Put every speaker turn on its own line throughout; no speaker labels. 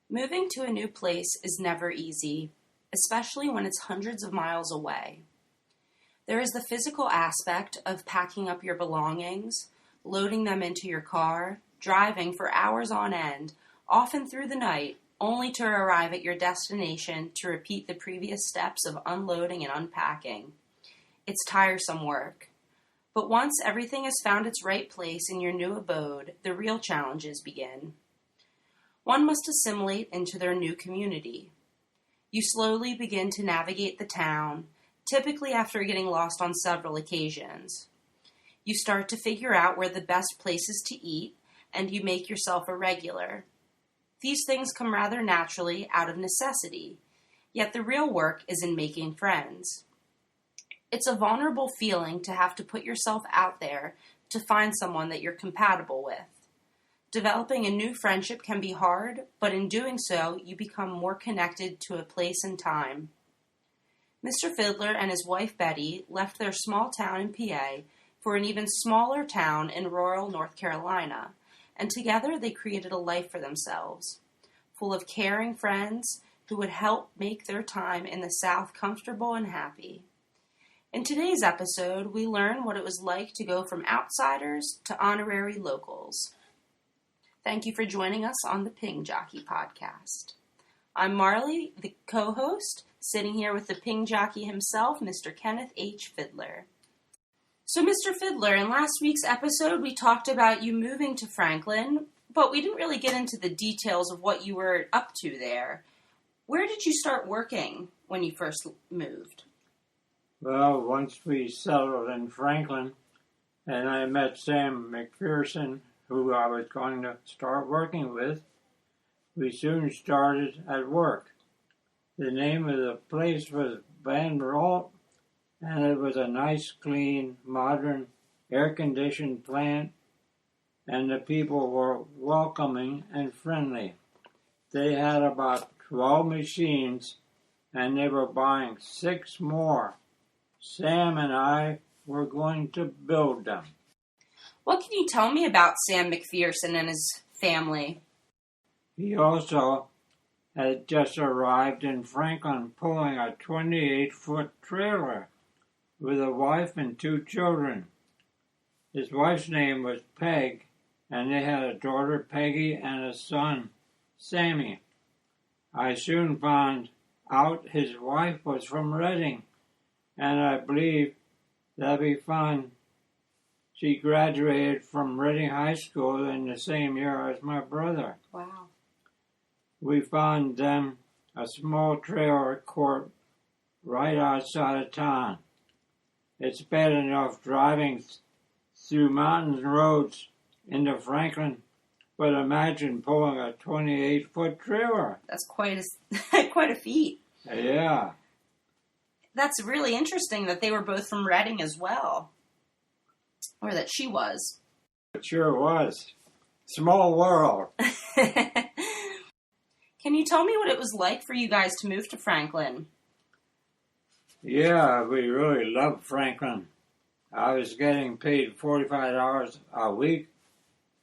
Moving to a new place is never easy, especially when it's hundreds of miles away. There is the physical aspect of packing up your belongings, loading them into your car, driving for hours on end, often through the night, only to arrive at your destination to repeat the previous steps of unloading and unpacking. It's tiresome work. But once everything has found its right place in your new abode, the real challenges begin. One must assimilate into their new community. You slowly begin to navigate the town, typically after getting lost on several occasions. You start to figure out where the best places to eat, and you make yourself a regular. These things come rather naturally out of necessity, yet the real work is in making friends. It's a vulnerable feeling to have to put yourself out there to find someone that you're compatible with. Developing a new friendship can be hard, but in doing so, you become more connected to a place and time. Mr. Fiddler and his wife Betty left their small town in PA for an even smaller town in rural North Carolina, and together they created a life for themselves, full of caring friends who would help make their time in the South comfortable and happy. In today's episode, we learn what it was like to go from outsiders to honorary locals. Thank you for joining us on the Ping Jockey podcast. I'm Marley, the co-host, sitting here with the Ping Jockey himself, Mr. Kenneth H. Fiddler. So, Mr. Fiddler, in last week's episode, we talked about you moving to Franklin, but we didn't really get into the details of what you were up to there. Where did you start working when you first moved?
Well, once we settled in Franklin, and I met Sam McPherson, who I was going to start working with, we soon started at work. The name of the place was Van Ralt, and it was a nice, clean, modern, air-conditioned plant, and the people were welcoming and friendly. They had about 12 machines, and they were buying 6 more. Sam and I were going to build them.
What can you tell me about Sam McPherson and his family?
He also had just arrived in Franklin pulling a 28-foot trailer with a wife and 2 children. His wife's name was Peg, and they had a daughter, Peggy, and a son, Sammy. I soon found out his wife was from Reading, and I believe that we found she graduated from Reading High School in the same year as my brother.
Wow.
We found them a small trailer court right outside of town. It's bad enough driving through mountains and roads into Franklin, but imagine pulling a 28-foot trailer.
That's quite a feat.
Yeah.
That's really interesting that they were both from Reading as well. Or that she was.
It sure was. Small world.
Can you tell me what it was like for you guys to move to Franklin?
Yeah, we really loved Franklin. I was getting paid $45 a week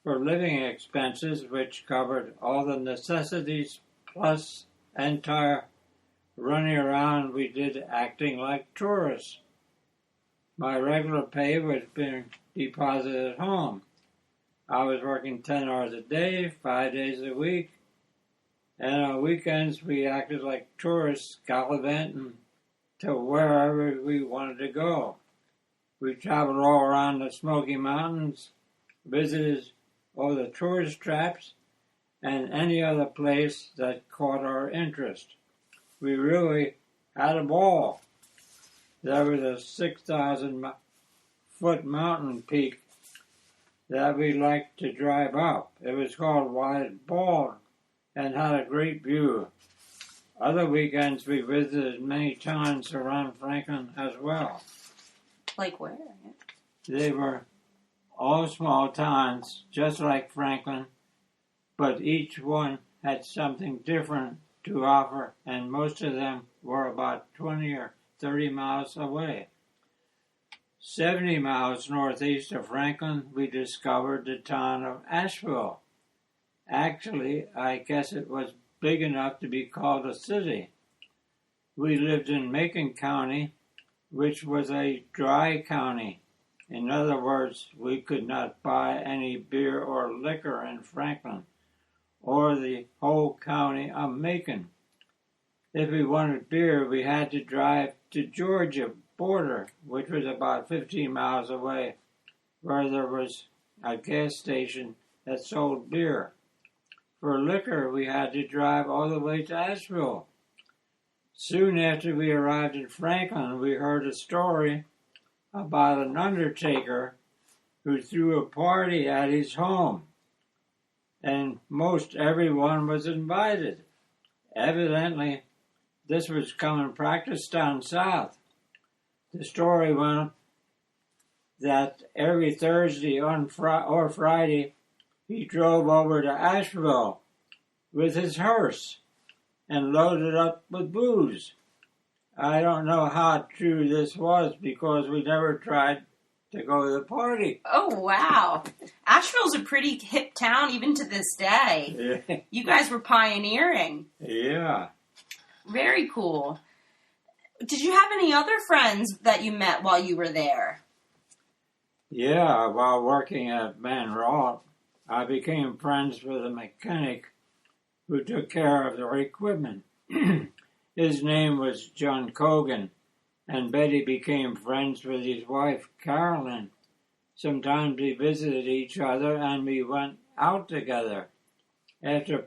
for living expenses, which covered all the necessities plus entire running around we did acting like tourists. My regular pay was being deposited at home. I was working 10 hours a day, 5 days a week, and on weekends we acted like tourists gallivanting to wherever we wanted to go. We traveled all around the Smoky Mountains, visited all the tourist traps, and any other place that caught our interest. We really had a ball. There was a 6,000-foot mountain peak that we liked to drive up. It was called White Bald and had a great view. Other weekends we visited many towns around Franklin as well.
Like where?
They were all small towns, just like Franklin, but each one had something different to offer, and most of them were about 20 or 30 miles away. 70 miles northeast of Franklin, we discovered the town of Asheville. Actually, I guess it was big enough to be called a city. We lived in Macon County, which was a dry county. In other words, we could not buy any beer or liquor in Franklin or the whole county of Macon. If we wanted beer, we had to drive to Georgia border, which was about 15 miles away, where there was a gas station that sold beer. For liquor, we had to drive all the way to Asheville. Soon after we arrived in Franklin, we heard a story about an undertaker who threw a party at his home, and most everyone was invited. Evidently, this was common practice down south. The story went that every Thursday or Friday, he drove over to Asheville with his hearse and loaded up with booze. I don't know how true this was because we never tried to go to the party.
Oh, wow. Asheville's a pretty hip town even to this day.
Yeah.
You guys were pioneering.
Yeah.
Very cool. Did you have any other friends that you met while you were there?
Yeah, while working at Van Roth, I became friends with a mechanic who took care of their equipment. His name was John Cogan, and Betty became friends with his wife, Carolyn. Sometimes we visited each other and we went out together. After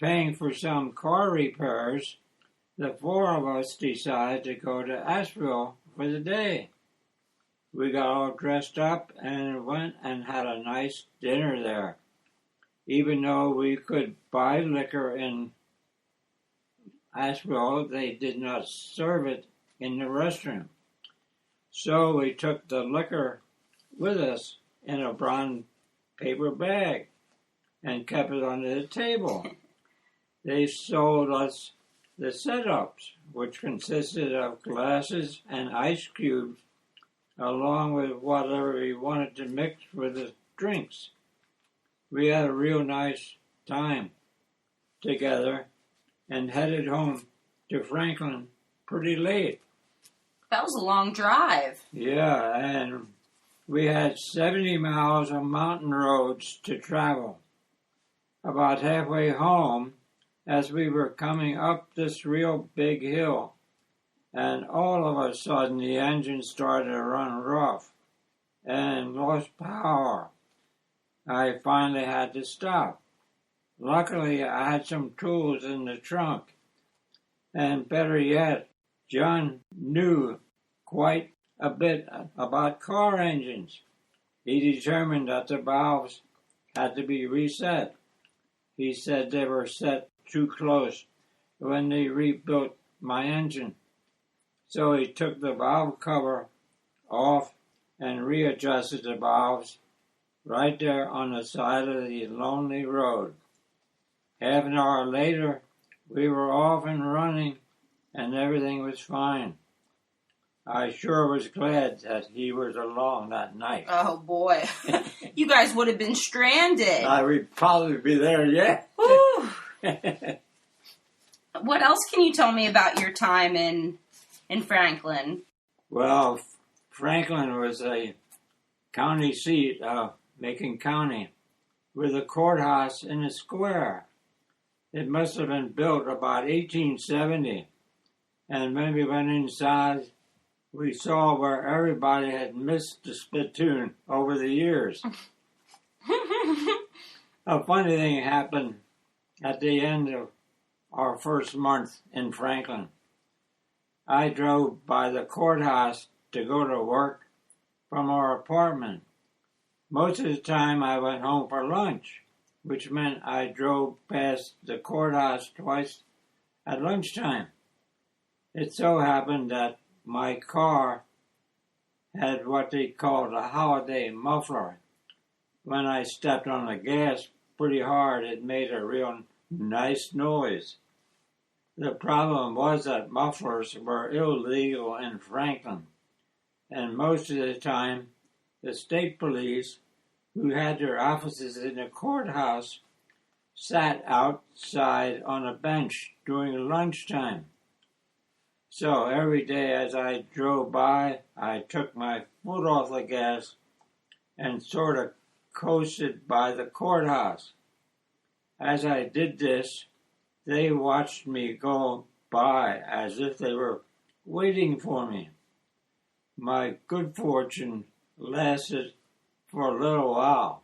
paying for some car repairs, the four of us decided to go to Asheville for the day. We got all dressed up and went and had a nice dinner there. Even though we could buy liquor in Asheville, they did not serve it in the restaurant. So we took the liquor with us in a brown paper bag and kept it under the table. They sold us the setups, which consisted of glasses and ice cubes, along with whatever we wanted to mix with the drinks. We had a real nice time together and headed home to Franklin pretty late.
That was a long drive.
Yeah, and we had 70 miles of mountain roads to travel. About halfway home, as we were coming up this real big hill, and all of a sudden the engine started to run rough and lost power. I finally had to stop. Luckily, I had some tools in the trunk, and better yet, John knew quite a bit about car engines. He determined that the valves had to be reset. He said they were set too close when they rebuilt my engine. So he took the valve cover off and readjusted the valves right there on the side of the lonely road. Half an hour later, we were off and running, and everything was fine. I sure was glad that he was along that night.
Oh, boy. You guys would have been stranded.
I would probably be there, yeah.
Whew. What else can you tell me about your time in Franklin?
Well, Franklin was a county seat of Macon County with a courthouse in a square. It must have been built about 1870, and when we went inside, we saw where everybody had missed the spittoon over the years. A funny thing happened at the end of our first month in Franklin. I drove by the courthouse to go to work from our apartment. Most of the time I went home for lunch, which meant I drove past the courthouse twice at lunchtime. It so happened that my car had what they called a holiday muffler. When I stepped on the gas pretty hard, it made a real nice noise. The problem was that mufflers were illegal in Franklin, and most of the time, the state police, who had their offices in the courthouse, sat outside on a bench during lunchtime. So every day as I drove by, I took my foot off the gas and sort of coasted by the courthouse. As I did this, they watched me go by as if they were waiting for me. My good fortune lasted for a little while.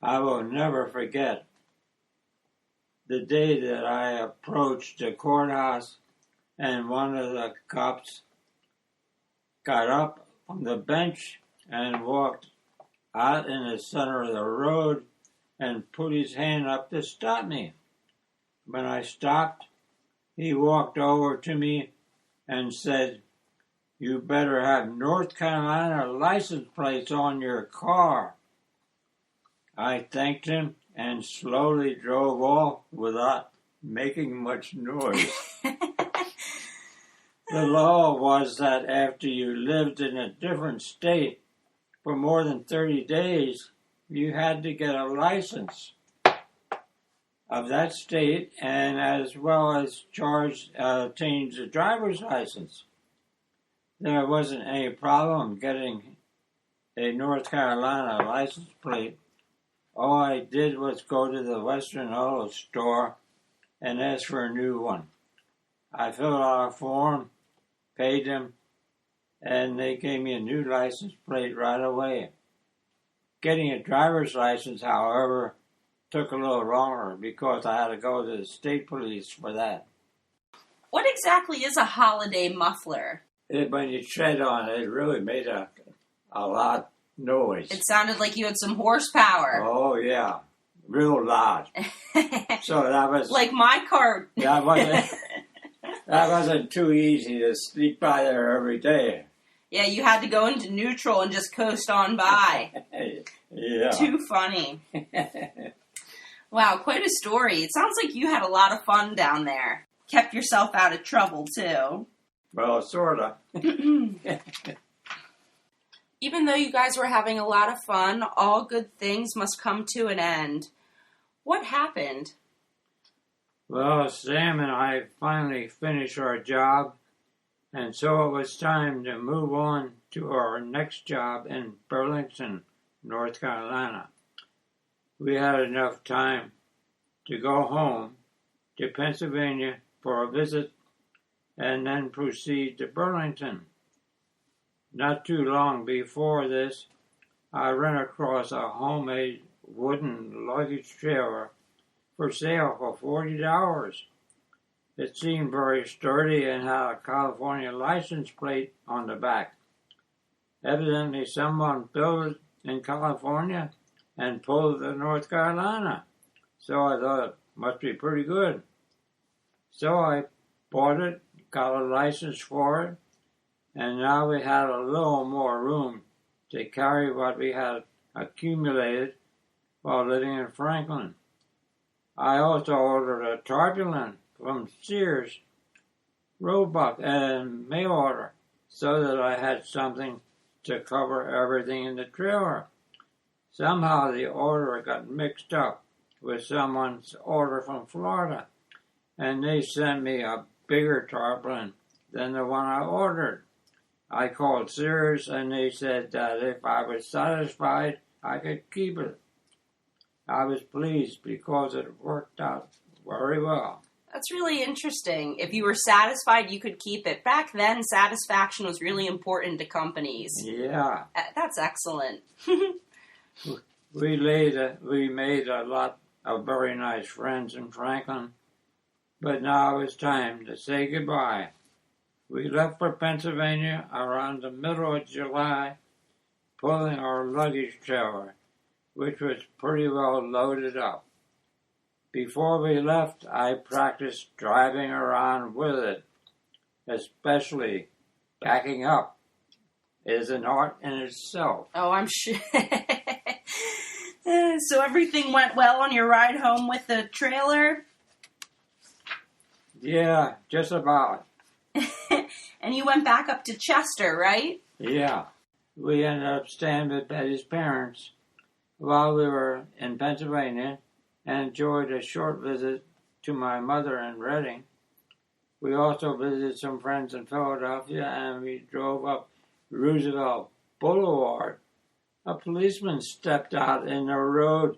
I will never forget the day that I approached the courthouse and one of the cops got up on the bench and walked out in the center of the road and put his hand up to stop me. When I stopped, he walked over to me and said, "You better have North Carolina license plates on your car." I thanked him and slowly drove off without making much noise. The law was that after you lived in a different state for more than 30 days, you had to get a license of that state and as well as change the driver's license. There wasn't any problem getting a North Carolina license plate. All I did was go to the Western Auto store and ask for a new one. I filled out a form, paid them, and they gave me a new license plate right away. Getting a driver's license, however, took a little longer because I had to go to the state police for that.
What exactly is a holiday muffler?
When you tread on it, it really made a lot of noise.
It sounded like you had some horsepower.
Oh, yeah. Real loud. So that was...
Like my car.
That wasn't too easy to sneak by there every day.
Yeah, you had to go into neutral and just coast on by.
Yeah.
Too funny. Wow, quite a story. It sounds like you had a lot of fun down there. Kept yourself out of trouble, too.
Well, sort of.
Even though you guys were having a lot of fun, all good things must come to an end. What happened?
Well, Sam and I finally finished our job, and so it was time to move on to our next job in Burlington, North Carolina. We had enough time to go home to Pennsylvania for a visit and then proceed to Burlington. Not too long before this, I ran across a homemade wooden luggage trailer for sale for $40. It seemed very sturdy and had a California license plate on the back. Evidently someone built it in California and pulled it to North Carolina. So I thought it must be pretty good. So I bought it, got a license for it, and now we had a little more room to carry what we had accumulated while living in Franklin. I also ordered a tarpaulin from Sears, Roebuck, and mail order so that I had something to cover everything in the trailer. Somehow the order got mixed up with someone's order from Florida, and they sent me a bigger tarpaulin than the one I ordered. I called Sears, and they said that if I was satisfied, I could keep it. I was pleased because it worked out very well.
That's really interesting. If you were satisfied, you could keep it. Back then, satisfaction was really important to companies.
Yeah.
That's excellent.
We made a lot of very nice friends in Franklin, but now it's time to say goodbye. We left for Pennsylvania around the middle of July, pulling our luggage trailer, which was pretty well loaded up. Before we left, I practiced driving around with it, especially backing up. It is an art in itself.
Oh, I'm sure. So everything went well on your ride home with the trailer?
Yeah, just about.
And you went back up to Chester, right?
Yeah. We ended up staying with Betty's parents while we were in Pennsylvania, and enjoyed a short visit to my mother in Reading. We also visited some friends in Philadelphia, and we drove up Roosevelt Boulevard. A policeman stepped out in the road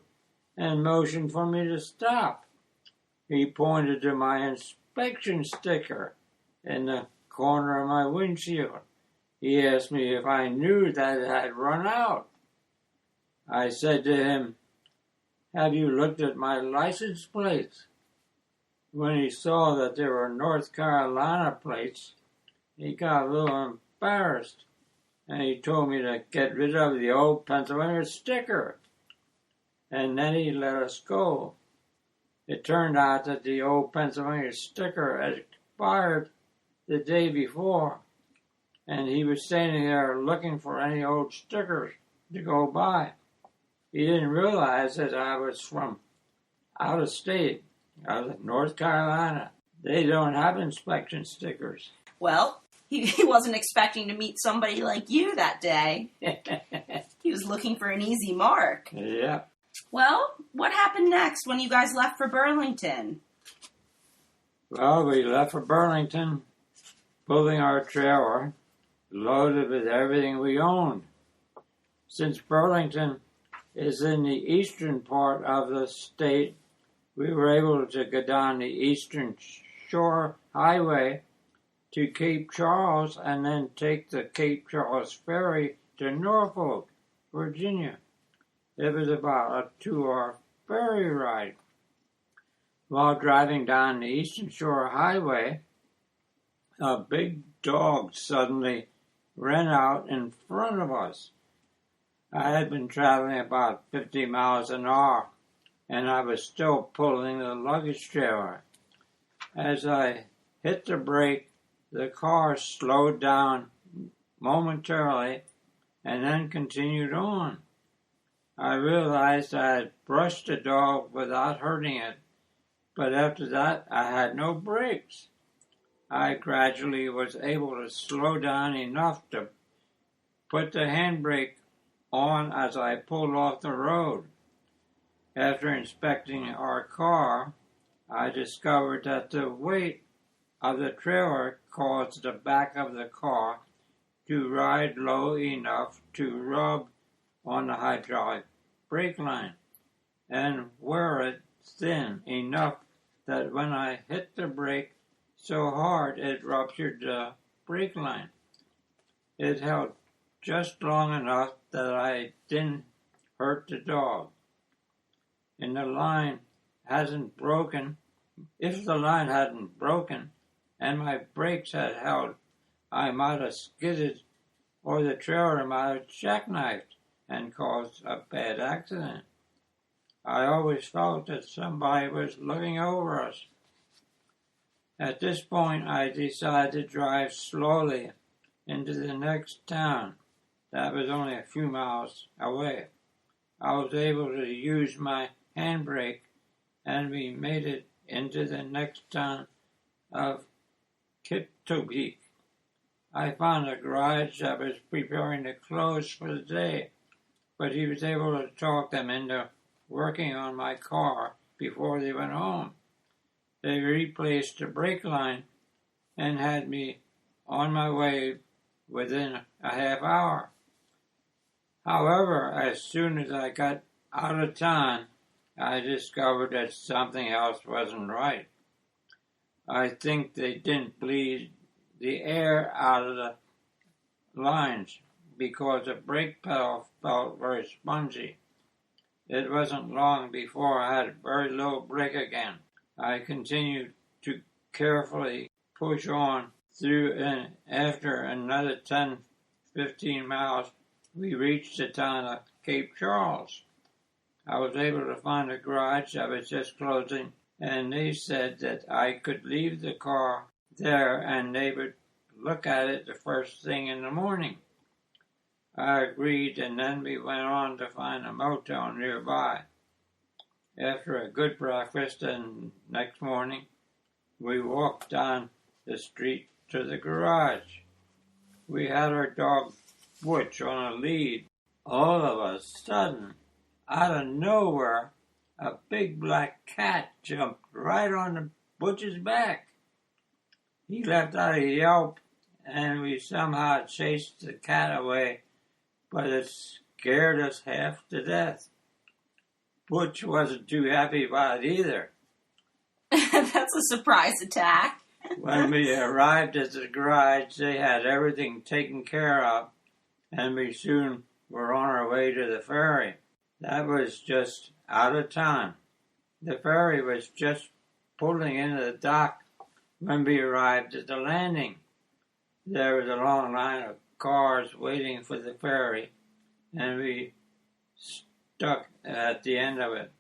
and motioned for me to stop. He pointed to my inspection sticker in the corner of my windshield. He asked me if I knew that it had run out. I said to him, "Have you looked at my license plates?" When he saw that there were North Carolina plates, he got a little embarrassed, and he told me to get rid of the old Pennsylvania sticker. And then he let us go. It turned out that the old Pennsylvania sticker had expired the day before, and he was standing there looking for any old stickers to go by. He didn't realize that I was from out of state. I was in North Carolina. They don't have inspection stickers.
Well, he wasn't expecting to meet somebody like you that day. He was looking for an easy mark.
Yeah.
Well, what happened next when you guys left for Burlington?
Well, we left for Burlington, pulling our trailer, loaded with everything we owned. Since Burlington is in the eastern part of the state, we were able to go down the Eastern Shore Highway to Cape Charles and then take the Cape Charles Ferry to Norfolk, Virginia. It was about a 2-hour ferry ride. While driving down the Eastern Shore Highway, a big dog suddenly ran out in front of us. I had been traveling about 50 miles an hour, and I was still pulling the luggage trailer. As I hit the brake, the car slowed down momentarily and then continued on. I realized I had brushed the dog without hurting it, but after that I had no brakes. I gradually was able to slow down enough to put the handbrake on as I pulled off the road. After inspecting our car, I discovered that the weight of the trailer caused the back of the car to ride low enough to rub on the hydraulic brake line and wear it thin enough that when I hit the brake so hard it ruptured the brake line. It held just long enough that I didn't hurt the dog. And the line hasn't broken. If the line hadn't broken and my brakes had held, I might have skidded or the trailer might have jackknifed and caused a bad accident. I always felt that somebody was looking over us. At this point, I decided to drive slowly into the next town. That was only a few miles away. I was able to use my handbrake, and we made it into the next town of Kittobeak. I found a garage that was preparing to close for the day, but he was able to talk them into working on my car before they went home. They replaced the brake line and had me on my way within a half hour. However, as soon as I got out of town, I discovered that something else wasn't right. I think they didn't bleed the air out of the lines because the brake pedal felt very spongy. It wasn't long before I had very low brake again. I continued to carefully push on through, and after another 10-15 miles, we reached the town of Cape Charles. I was able to find a garage that was just closing, and they said that I could leave the car there and they would look at it the first thing in the morning. I agreed, and then we went on to find a motel nearby. After a good breakfast and next morning, we walked down the street to the garage. We had our dog Butch on a lead. All of a sudden, out of nowhere, a big black cat jumped right on the Butch's back. He let out a yelp, and we somehow chased the cat away, but it scared us half to death. Butch wasn't too happy about it either.
That's a surprise attack.
When we arrived at the garage, they had everything taken care of, and we soon were on our way to the ferry. That was just out of time. The ferry was just pulling into the dock when we arrived at the landing. There was a long line of cars waiting for the ferry, and we stuck at the end of it.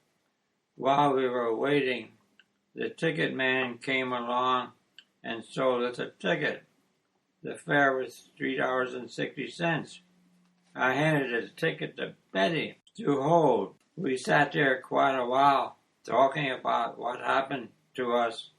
While we were waiting, the ticket man came along and sold us a ticket. The fare was $3.60. I handed the ticket to Betty to hold. We sat there quite a while talking about what happened to us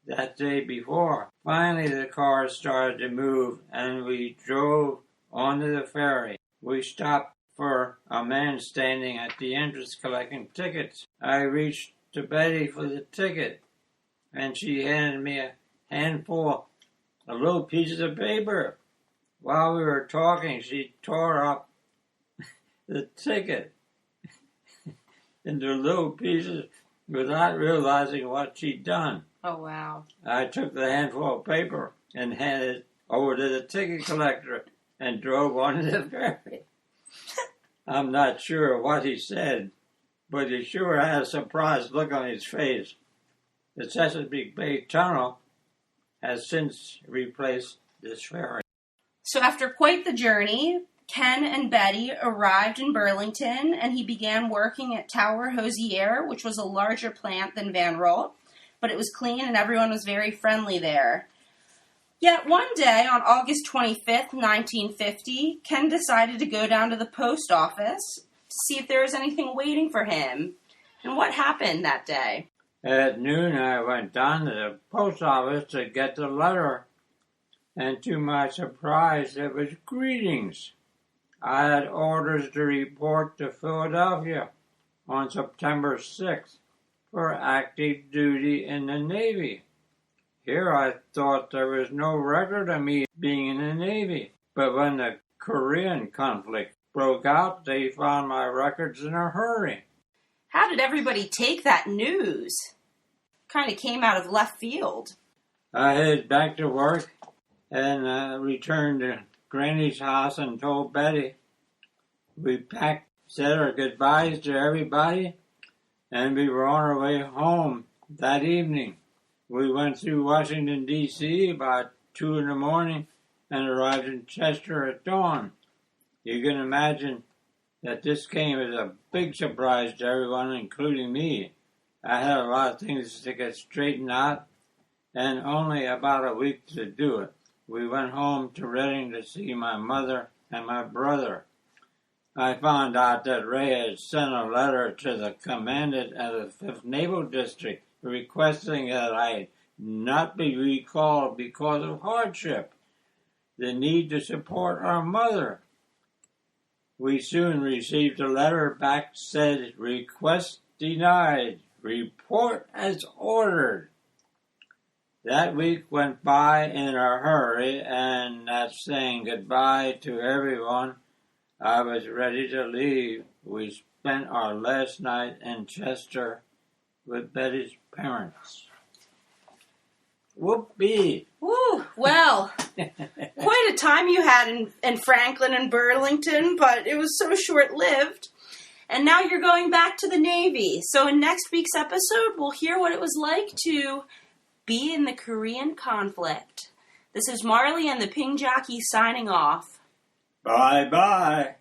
that day before. Finally, the car started to move and we drove onto the ferry. We stopped for a man standing at the entrance collecting tickets. I reached to Betty for the ticket and she handed me a handful of little pieces of paper. While we were talking, she tore up the ticket into little pieces without realizing what she'd done.
Oh, wow.
I took the handful of paper and handed it over to the ticket collector and drove onto the ferry. I'm not sure what he said, but he sure had a surprised look on his face. The Chesapeake Bay Tunnel has since replaced this ferry.
So after quite the journey, Ken and Betty arrived in Burlington, and he began working at Tower Hosier, which was a larger plant than Van Rolt, but it was clean and everyone was very friendly there. Yet one day, on August 25th, 1950, Ken decided to go down to the post office to see if there was anything waiting for him. And what happened that day?
At noon, I went down to the post office to get the letter, and to my surprise, it was greetings. I had orders to report to Philadelphia on September 6th for active duty in the Navy. Here I thought there was no record of me being in the Navy, but when the Korean conflict broke out, they found my records in a hurry.
How did everybody take that news? Kind of came out of left field.
I headed back to work and returned to Granny's house and told Betty. We packed, said our goodbyes to everybody, and we were on our way home that evening. We went through Washington, D.C. about 2 in the morning and arrived in Chester at dawn. You can imagine that this came as a big surprise to everyone, including me. I had a lot of things to get straightened out and only about a week to do it. We went home to Reading to see my mother and my brother. I found out that Ray had sent a letter to the commandant of the 5th Naval District requesting that I not be recalled because of hardship, the need to support our mother. We soon received a letter back said, request denied, report as ordered. That week went by in a hurry, and that saying goodbye to everyone, I was ready to leave. We spent our last night in Chester with Betty's parents. Whoopee!
Woo! Well, quite a time you had in Franklin and Burlington, but it was so short-lived. And now you're going back to the Navy. So in next week's episode, we'll hear what it was like to be in the Korean conflict. This is Marley and the Ping Jockey signing off.
Bye-bye.